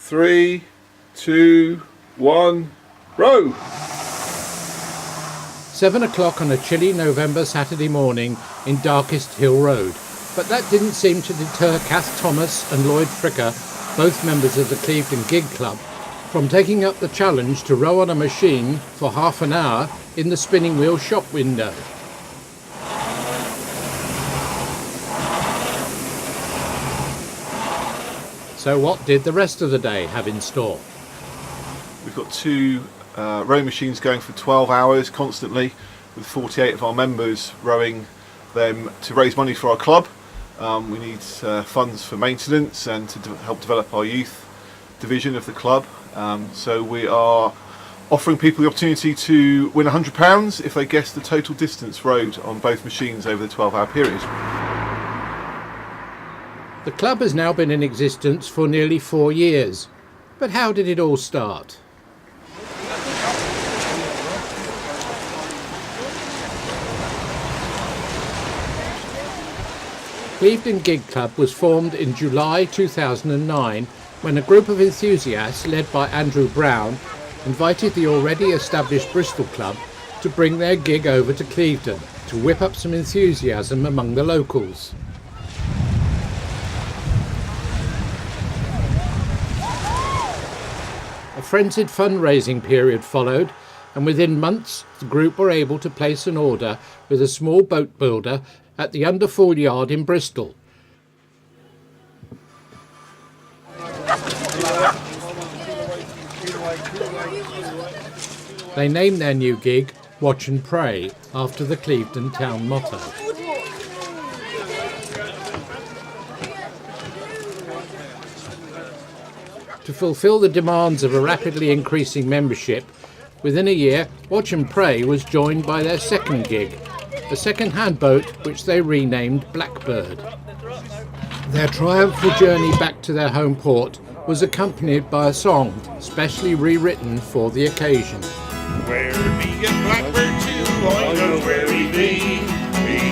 Three, two, one, row! 7 o'clock on a chilly November Saturday morning in Darkest Hill Road. But that didn't seem to deter Kath Thomas and Lloyd Fricker, both members of the Clevedon Gig Club, from taking up the challenge to row on a machine for half an hour in the spinning wheel shop window. So what did the rest of the day have in store? We've got two row machines going for 12 hours constantly, with 48 of our members rowing them to raise money for our club. We need funds for maintenance and to help develop our youth division of the club. So we are offering people the opportunity to win £100 if they guess the total distance rowed on both machines over the 12-hour period. The club has now been in existence for nearly 4 years. But how did it all start? Clevedon Gig Club was formed in July 2009 when a group of enthusiasts led by Andrew Brown invited the already established Bristol club to bring their gig over to Clevedon to whip up some enthusiasm among the locals. A frenzied fundraising period followed, and within months the group were able to place an order with a small boat builder at the Underfall Yard in Bristol. They named their new gig Watch and Pray, after the Clevedon town motto. To fulfil the demands of a rapidly increasing membership, within a year, Watch and Pray was joined by their second gig, a second-hand boat which they renamed Blackbird. Their triumphal journey back to their home port was accompanied by a song specially rewritten for the occasion. Where me and Blackbird too, I know where we be.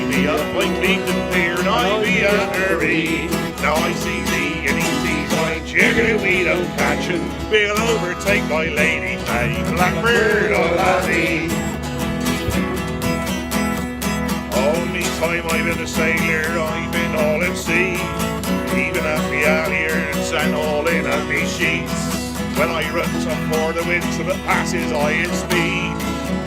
Me up like Clevedon Pier, and I be under me. Now I see thee, and he sees my chicken, we don't catch him. We'll overtake my lady, hey, Blackbird, oh laddie. Only time I've been a sailor, I've been all at sea. Even at me halyards and all in at me sheets. When I run some for the wind so it passes I in speed.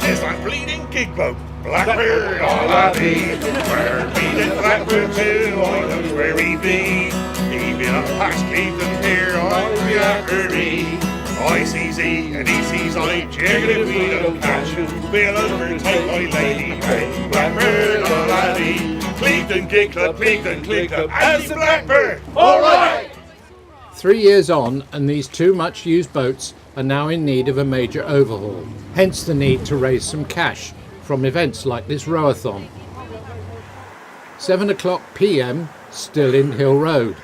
'Tis that bleeding gig boat, Blackbird, oh laddie. Where me and Blackbird too, I know where we be. Even up past Clevedon here, I'll be after me. I sees he and he sees I, jigging if we don't catch him. We'll overtake my lady, hey, Blackbird, oh laddie. Clevedon Gig Club, Clevedon Gig Club, and the Blackbird, all right! 3 years on, and these two much-used boats are now in need of a major overhaul, hence the need to raise some cash from events like this Rowathon. 7 o'clock PM, still in Hill Road.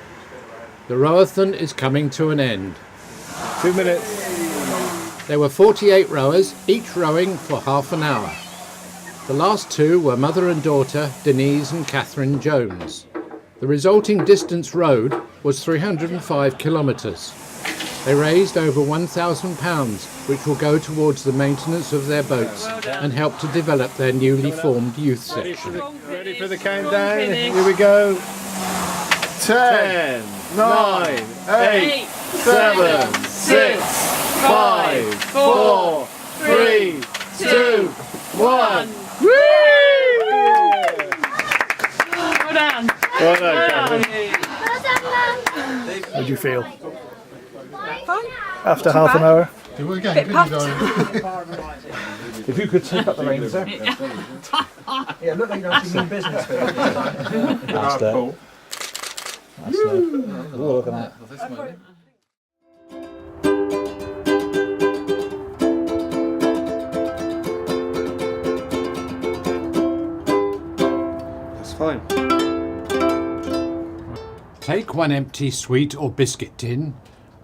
The Rowathon is coming to an end. 2 minutes. There were 48 rowers, each rowing for half an hour. The last two were mother and daughter, Denise and Catherine Jones. The resulting distance rowed was 305 kilometres. They raised over £1,000, which will go towards the maintenance of their boats and help to develop their newly formed youth section. Ready for the countdown? Here we go. 10, 9, 8, 7, 6, 5, 4, 3, 2, 1. Woo! Well done. Well done. How do you feel? Fine. After half an hour? Bit puffed. If you could take up the reins there. Yeah, look like you're actually in business. That's that. That's look at that. That's fine. Take one empty sweet or biscuit tin,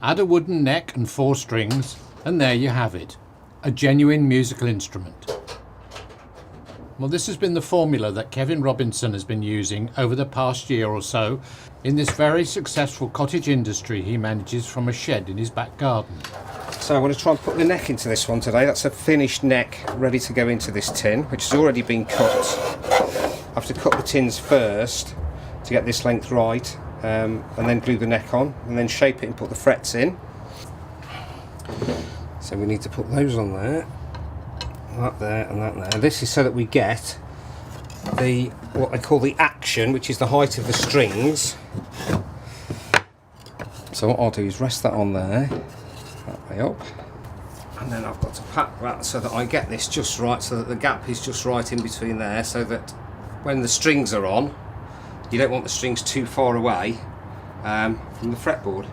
add a wooden neck and 4 strings, and there you have it, a genuine musical instrument. Well, this has been the formula that Kevin Robinson has been using over the past year or so in this very successful cottage industry he manages from a shed in his back garden. So I'm going to try and put the neck into this one today. That's a finished neck ready to go into this tin, which has already been cut. I have to cut the tins first to get this length right, and then glue the neck on, and then shape it and put the frets in. So we need to put those on there, that there and that there. This is so that we get the what I call the action, which is the height of the strings. So what I'll do is rest that on there, that way up, and then I've got to pack that so that I get this just right, so that the gap is just right in between there, so that when the strings are on, you don't want the strings too far away from the fretboard.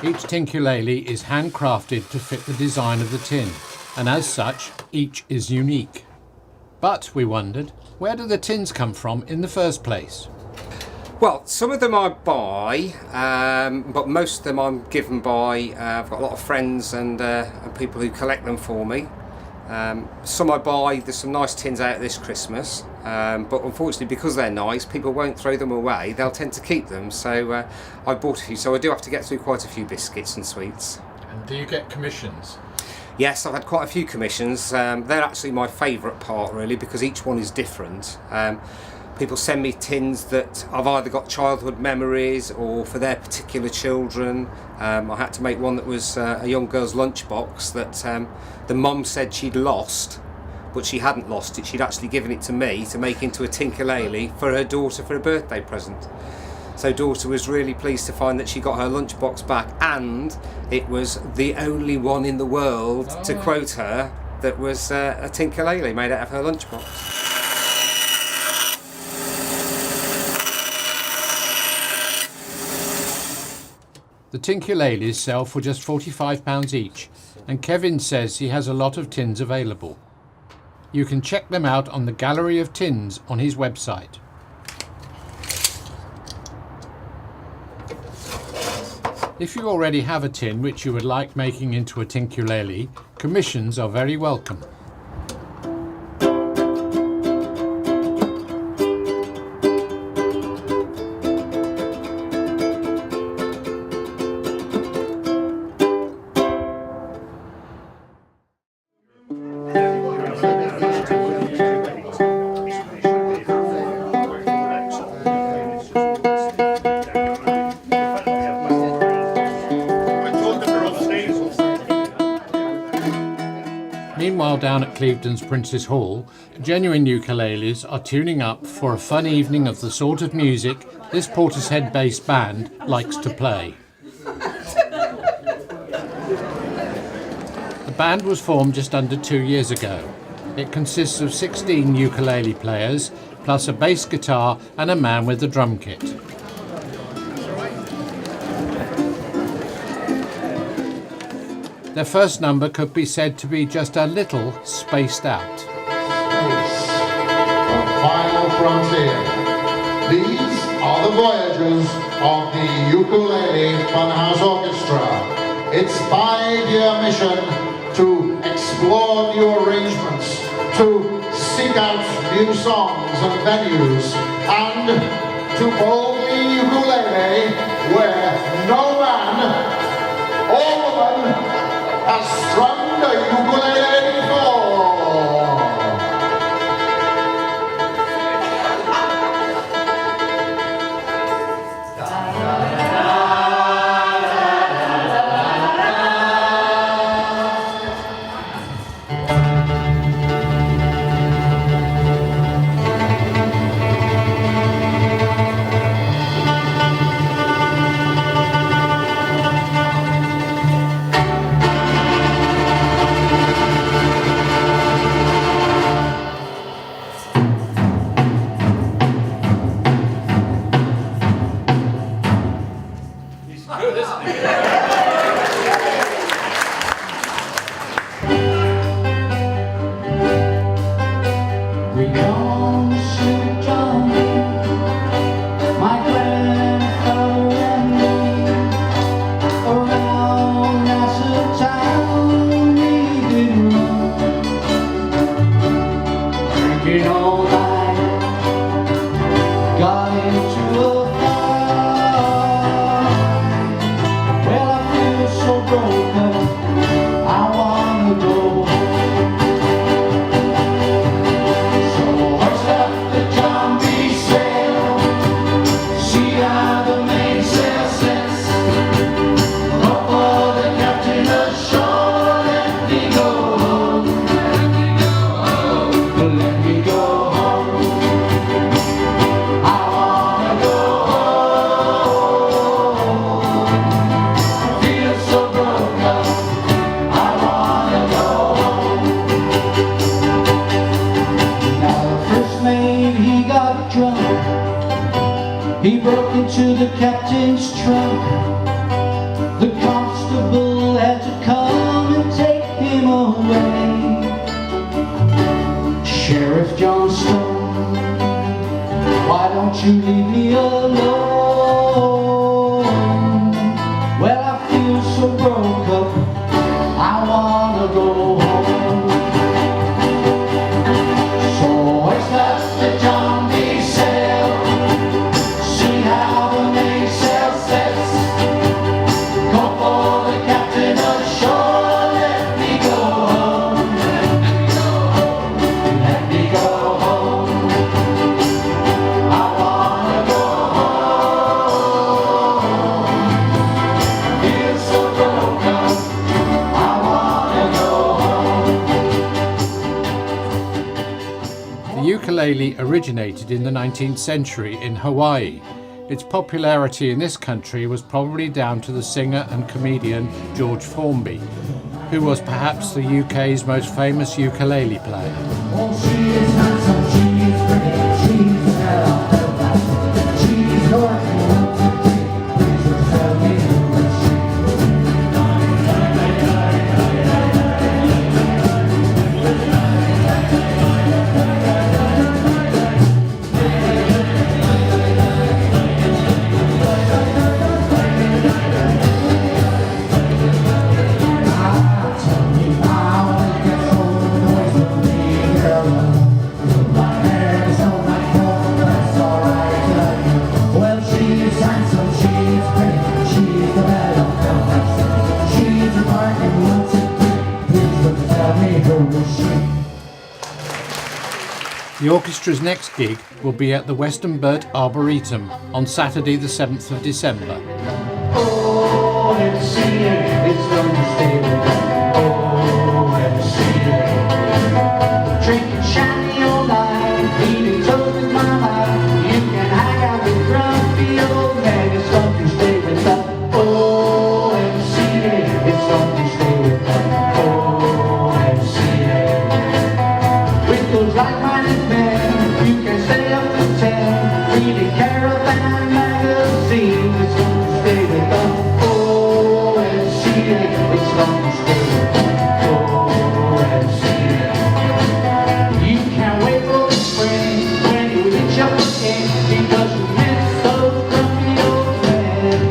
Each tinkulele is handcrafted to fit the design of the tin, and as such, each is unique. But, we wondered, where do the tins come from in the first place? Well, some of them I buy, but most of them I'm given by, I've got a lot of friends and people who collect them for me. Some I buy, there's some nice tins out this Christmas, but unfortunately because they're nice, people won't throw them away, they'll tend to keep them, so I bought a few, so I do have to get through quite a few biscuits and sweets. And do you get commissions? Yes, I've had quite a few commissions. They're actually my favourite part really, because each one is different. People send me tins that I've either got childhood memories or for their particular children. I had to make one that was a young girl's lunchbox that the mum said she'd lost, but she hadn't lost it. She'd actually given it to me to make into a Tinkulele for her daughter for a birthday present. So daughter was really pleased to find that she got her lunchbox back, and it was the only one in the world, to quote her, that was a Tinkulele made out of her lunchbox. The Tinkuleles sell for just £45 each, and Kevin says he has a lot of tins available. You can check them out on the gallery of tins on his website. If you already have a tin which you would like making into a Tinkulele, commissions are very welcome. Meanwhile, down at Clevedon's Princess Hall, genuine ukuleles are tuning up for a fun evening of the sort of music this Portishead-based band likes to play. The band was formed just under 2 years ago. It consists of 16 ukulele players, plus a bass guitar and a man with a drum kit. Their first number could be said to be just a little spaced out. Final frontier. These are the voyages of the Ukulele Funhouse Orchestra. Its 5-year mission to explore new arrangements, to seek out new songs and venues, and to boldly ukulele where no man or woman has strummed a ukulele before. he got drunk. He broke into the captain's trunk. The constable had to come and take him away. Sheriff Johnstone, why don't you leave me alone? Well, I feel so broke up, I wanna go home. So I stopped the John D. Sail, see how the mainsail sets. Call for the captain ashore, let me go home. Let me go home. I wanna go home. Feel so broken, I wanna go home. The ukulele originated in the 19th century in Hawaii. Its popularity in this country was probably down to the singer and comedian George Formby, who was perhaps the UK's most famous ukulele player. Oh, she is handsome, she is pretty, she's she's north, please tell me who is she. Tell me how it gets so noise with me, girl. My hair is on my phone, that's alright. Well, she's handsome, she's pretty, she's the belle of the house. She's a party once a week, please don't tell me who is she. The orchestra's next gig will be at the Western Burt Arboretum on Saturday the 7th of December. Oh, MC, it's going to stay with me. Oh, MC. Drinking shiny old life, eating toast with my life. You can hang out with grumpy old man, it's going to stay with us. Oh, MC, it's going to stay with us. Oh, MC. With those like-minded men, you can stay up to 10, reading Caravan magazine, it's going to stay with us. Oh, MC, it's going to stay with us. Oh, MC. You can't wait for the spring when you reach up again, because you miss those grumpy old men.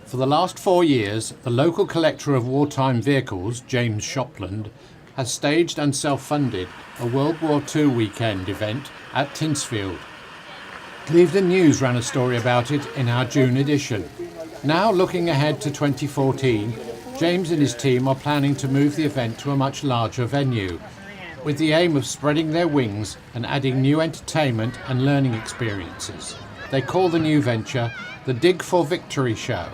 For the last 4 years, the local collector of wartime vehicles, James Shopland, has staged and self-funded a World War II weekend event at Tinsfield. Clevedon News ran a story about it in our June edition. Now looking ahead to 2014, James and his team are planning to move the event to a much larger venue, with the aim of spreading their wings and adding new entertainment and learning experiences. They call the new venture the Dig for Victory Show.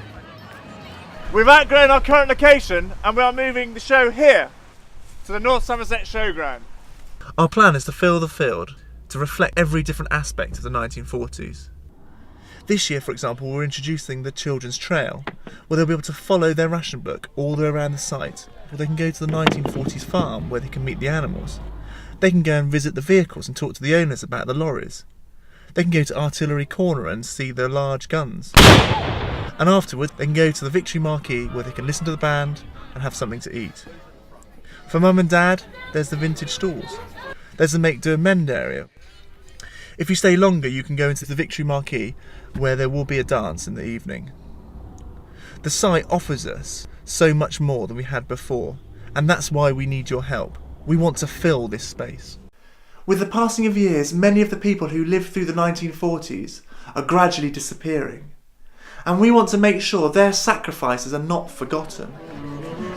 We've outgrown our current location and we are moving the show here to the North Somerset Showground. Our plan is to fill the field to reflect every different aspect of the 1940s. This year, for example, we're introducing the Children's Trail, where they'll be able to follow their ration book all the way around the site, or they can go to the 1940s farm where they can meet the animals. They can go and visit the vehicles and talk to the owners about the lorries. They can go to Artillery Corner and see the large guns. And afterwards, they can go to the Victory Marquee where they can listen to the band and have something to eat. For Mum and Dad, there's the vintage stalls. There's the Make Do and Mend area. If you stay longer, you can go into the Victory Marquee where there will be a dance in the evening. The site offers us so much more than we had before, and that's why we need your help. We want to fill this space. With the passing of years, many of the people who lived through the 1940s are gradually disappearing. And we want to make sure their sacrifices are not forgotten.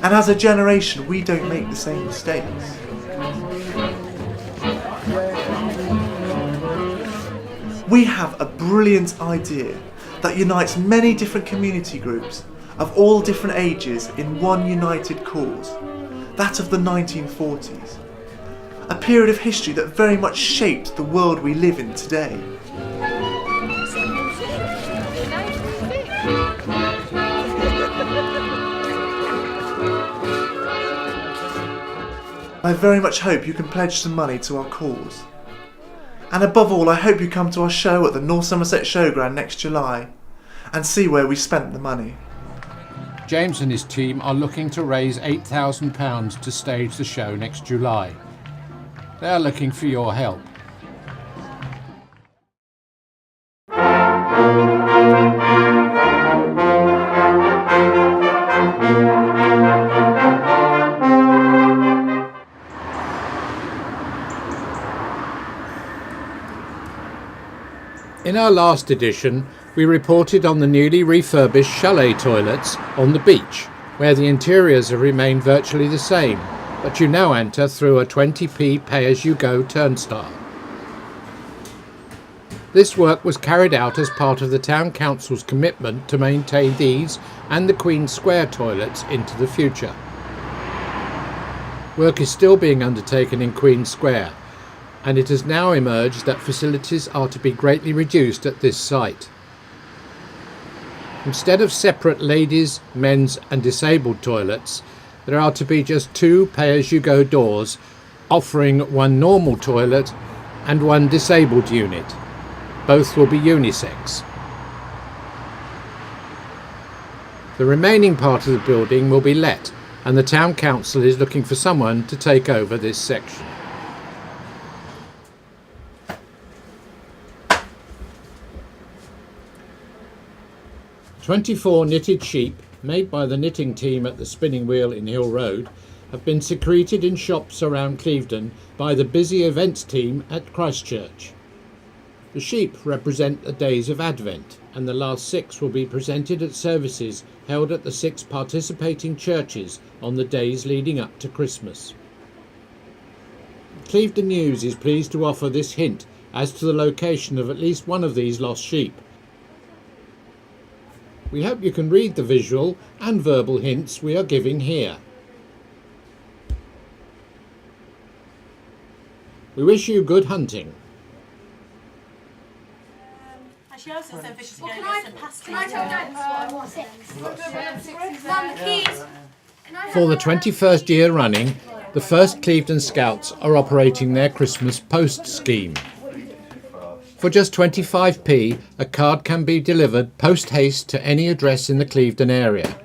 And as a generation, we don't make the same mistakes. We have a brilliant idea that unites many different community groups of all different ages in one united cause, that of the 1940s. A period of history that very much shaped the world we live in today. I very much hope you can pledge some money to our cause. And above all, I hope you come to our show at the North Somerset Showground next July and see where we spent the money. James and his team are looking to raise £8,000 to stage the show next July. They are looking for your help. In our last edition, we reported on the newly refurbished chalet toilets on the beach, where the interiors have remained virtually the same, but you now enter through a 20p pay-as-you-go turnstile. This work was carried out as part of the Town Council's commitment to maintain these and the Queen Square toilets into the future. Work is still being undertaken in Queen Square, and it has now emerged that facilities are to be greatly reduced at this site. Instead of separate ladies', men's and disabled toilets, there are to be just 2 pay-as-you-go doors offering one normal toilet and one disabled unit. Both will be unisex. The remaining part of the building will be let, and the Town Council is looking for someone to take over this section. "24 knitted sheep, made by the knitting team at the Spinning Wheel in Hill Road, have been secreted in shops around Clevedon by the busy events team at Christchurch. The sheep represent the days of Advent, and the last 6 will be presented at services held at the 6 participating churches on the days leading up to Christmas. Clevedon News is pleased to offer this hint as to the location of at least one of these lost sheep. We hope you can read the visual and verbal hints we are giving here. We wish you good hunting." For the 21st year running, the first Clevedon Scouts are operating their Christmas Post scheme. For just 25p, a card can be delivered post-haste to any address in the Clevedon area.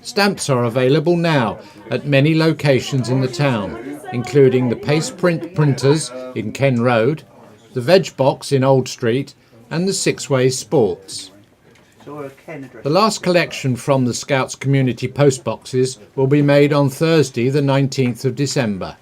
Stamps are available now at many locations in the town, including the Paste Print printers in Ken Road, the Veg Box in Old Street, and the Six Ways Sports. The last collection from the Scouts community post boxes will be made on Thursday, the 19th of December.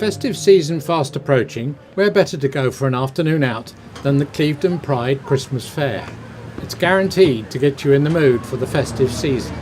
festive season fast approaching, where better to go for an afternoon out than the Clevedon Pride Christmas Fair. It's guaranteed to get you in the mood for the festive season.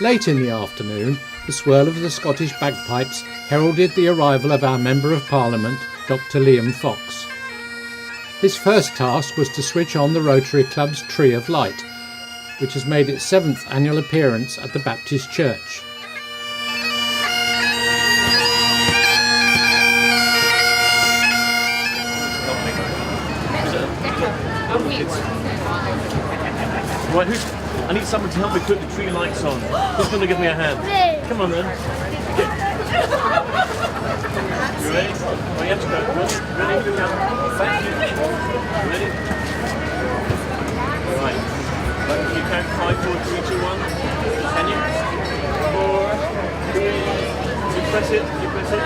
Late in the afternoon, the swirl of the Scottish bagpipes heralded the arrival of our Member of Parliament, Dr. Liam Fox. His first task was to switch on the Rotary Club's Tree of Light, which has made its 7th annual appearance at the Baptist Church. Right, I need someone to help me put the tree lights on. Who's going to give me a hand? Come on then. You ready? Oh, you have to go. Ready? Thank you. Ready? Right. Can you count 5, 4, 3, 2, 1? Can you? 4, 3. You press it. You press it.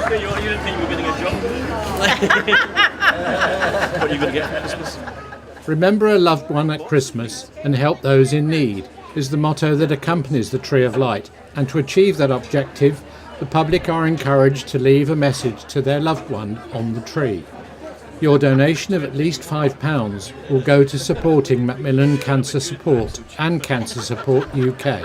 You didn't think you were going to get a job? What are you going to get for Christmas? Remember a loved one at Christmas and help those in need is the motto that accompanies the Tree of Light, and to achieve that objective, the public are encouraged to leave a message to their loved one on the tree. Your donation of at least £5 will go to supporting Macmillan Cancer Support and Cancer Support UK.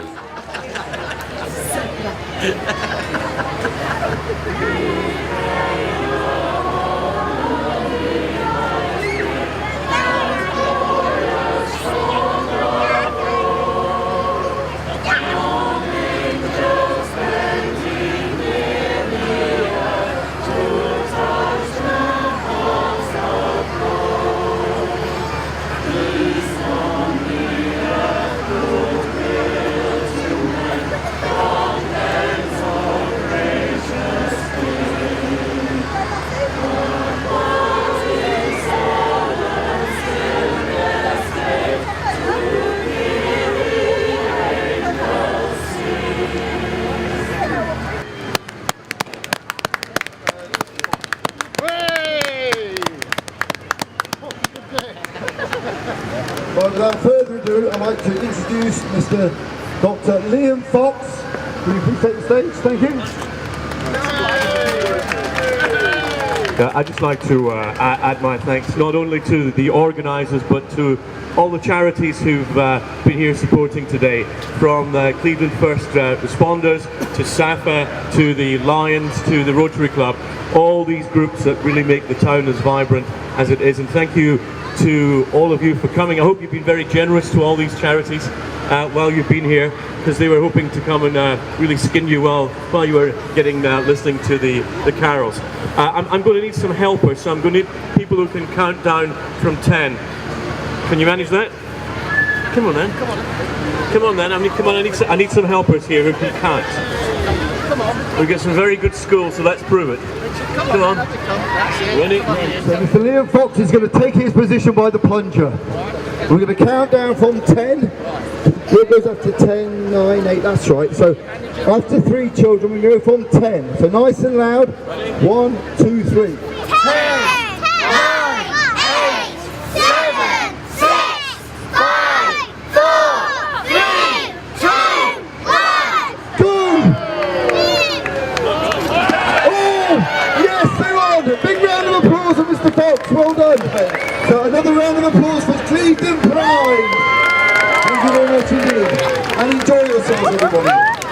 Well, without further ado, I'd like to introduce Mr. Dr. Liam Fox. Will you please take the stage? Thank you. I'd just like to add my thanks not only to the organisers but to all the charities who've been here supporting today, from the Clevedon First Responders to SAFA to the Lions to the Rotary Club, all these groups that really make the town as vibrant as it is. And thank you to all of you for coming. I hope you've been very generous to all these charities while you've been here, because they were hoping to come and really skin you while you were listening to the carols. I'm going to need some helpers, so I'm going to need people who can count down from 10. Can you manage that? Come on then. Come on then. I need some helpers here who can count. Come on. We've got some very good schools, so let's prove it. Come on. Ready? So Mr. Liam Fox is going to take his position by the plunger. We're going to count down from 10. It goes up to 10, 9, 8, that's right. So after 3 children, we go from 10. So nice and loud. 1, 2, 3. 10, 9, 8, 7, 6, 5, 4, 3, 2, 1. Go! Oh, yes, they won! Big round of applause for Mr. Fox. Well done. So another round of applause for Clevedon Pride. Thank you very much indeed. And enjoy yourselves, everybody.